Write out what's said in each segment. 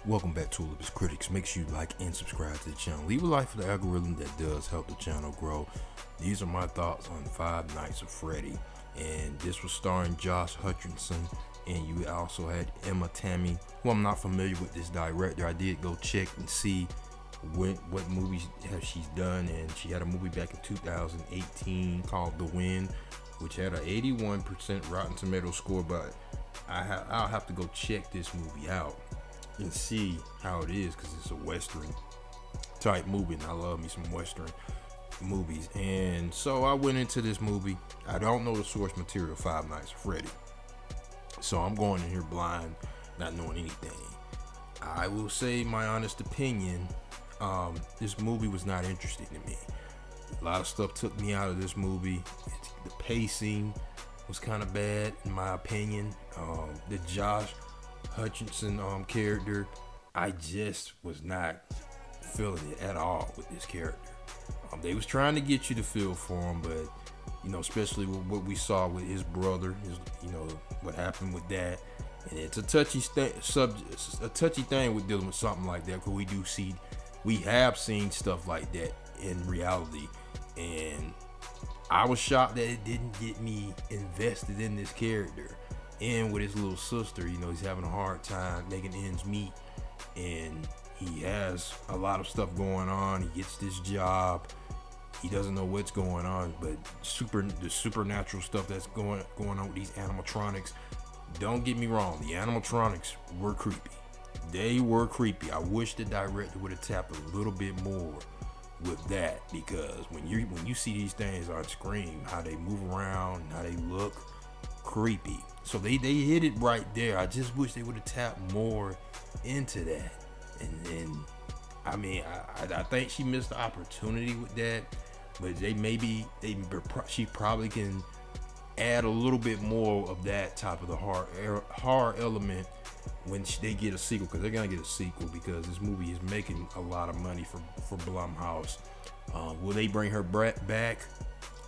Welcome back to Olympus Critics. Make sure you like and subscribe to the channel. Leave a like for the algorithm that does help the channel grow. These are my thoughts on Five Nights at Freddy. And this was starring Josh Hutcherson. And you also had Emma Tammy, who I'm not familiar with this director. I did go check and see what movies she's done. And she had a movie back in 2018 called The Wind, which had an 81% Rotten Tomato score. But I'll have to go check this movie out and see how it is, because it's a Western type movie, and I love me some Western movies. And so I went into this movie. I don't know the source material, Five Nights at Freddy, so I'm going in here blind, not knowing anything. I will say my honest opinion, this movie was not interesting to me. A lot of stuff took me out of this movie. The pacing was kind of bad in my opinion. The Josh Hutcherson character, I just was not feeling it at all with this character. They was trying to get you to feel for him, but especially with what we saw with his brother, what happened with that, and it's a touchy subject, a touchy thing with dealing with something like that, because we have seen stuff like that in reality, and I was shocked that it didn't get me invested in this character. And with his little sister, he's having a hard time making ends meet, and he has a lot of stuff going on. He gets this job, he doesn't know what's going on, but the supernatural stuff that's going on with these animatronics. Don't get me wrong, the animatronics were creepy. They were creepy. I wish the director would have tapped a little bit more with that, because when you see these things on screen, how they move around, how they look creepy. So they hit it right there. I just wish they would have tapped more into that. And I mean, I think she missed the opportunity with that, but she probably can add a little bit more of that type of the horror element when they get a sequel, because they're gonna get a sequel, because this movie is making a lot of money for Blumhouse. Will they bring her back?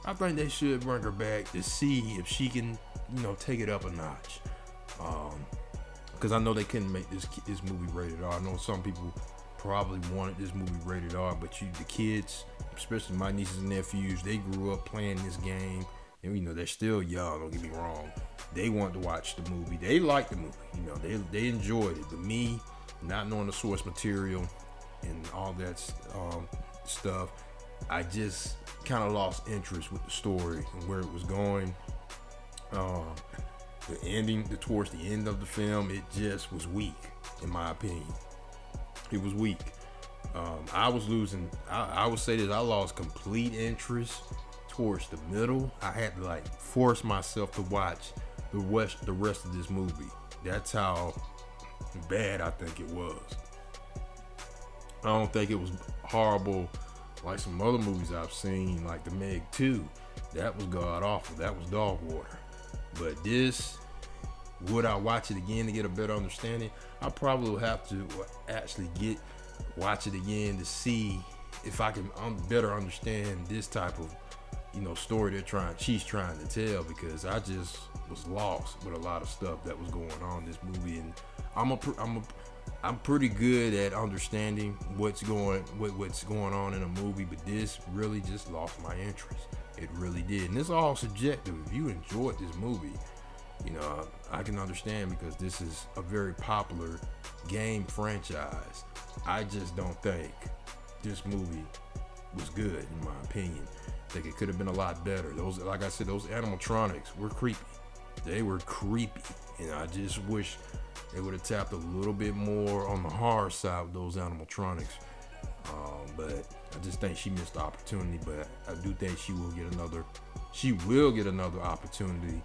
I think they should bring her back to see if she can take it up a notch, because I know they couldn't make this movie rated R. I know some people probably wanted this movie rated R, but the kids, especially my nieces and nephews, they grew up playing this game, and they're still young, don't get me wrong. They wanted to watch the movie. They liked the movie. They enjoyed it. But me, not knowing the source material and all that stuff, I just kind of lost interest with the story and where it was going. The ending, towards the end of the film, it just was weak, in my opinion. It was weak. I was losing. I would say that I lost complete interest towards the middle. I had to force myself to watch the rest of this movie. That's how bad I think it was. I don't think it was horrible like some other movies I've seen, like The Meg 2. That was god awful. That was dog water. But this, would I watch it again to get a better understanding? I probably will have to actually watch it again to see if I can better understand this type of story she's trying to tell, because I just was lost with a lot of stuff that was going on in this movie. And I'm pretty good at understanding what's going on in a movie, but this really just lost my interest. It really did. And it's all subjective. If you enjoyed this movie, I can understand, because this is a very popular game franchise. I just don't think this movie was good, in my opinion. I think it could have been a lot better. Like I said, those animatronics were creepy. They were creepy, and I just wish they would have tapped a little bit more on the horror side with those animatronics. But I just think she missed the opportunity. But I do think she will get another opportunity.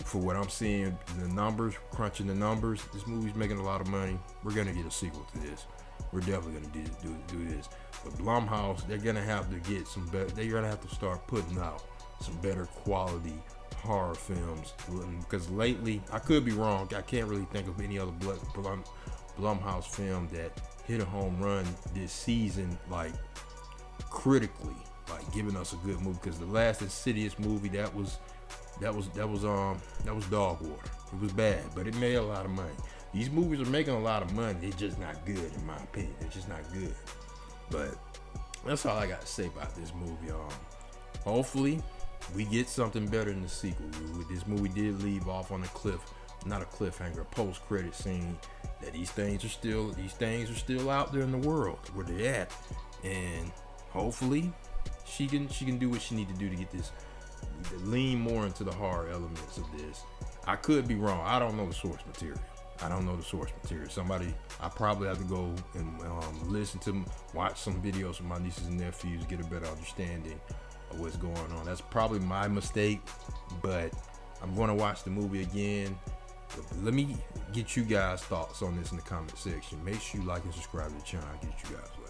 For what I'm seeing, the numbers, crunching the numbers, this movie's making a lot of money. We're gonna get a sequel to this. We're definitely gonna do this. But Blumhouse, they're gonna have to get some better. They're gonna have to start putting out some better quality horror films, because lately, I could be wrong, I can't really think of any other Blumhouse film that hit a home run this season, critically, giving us a good movie. Because the last Insidious movie, that was dog water. It was bad, but it made a lot of money. These movies are making a lot of money. They're just not good, in my opinion. They're just not good. But that's all I got to say about this movie. Hopefully, we get something better in the sequel. This movie did leave off on a cliff, not a cliffhanger, a post-credit scene. That these things are still out there in the world where they're at, and hopefully, she can do what she need to do to get this, lean more into the horror elements of this. I could be wrong. I don't know the source material. I probably have to go and watch some videos of my nieces and nephews, get a better understanding of what's going on. That's probably my mistake, but I'm going to watch the movie again. Let me get you guys' thoughts on this in the comment section. Make sure you like and subscribe to the channel. I'll get you guys later.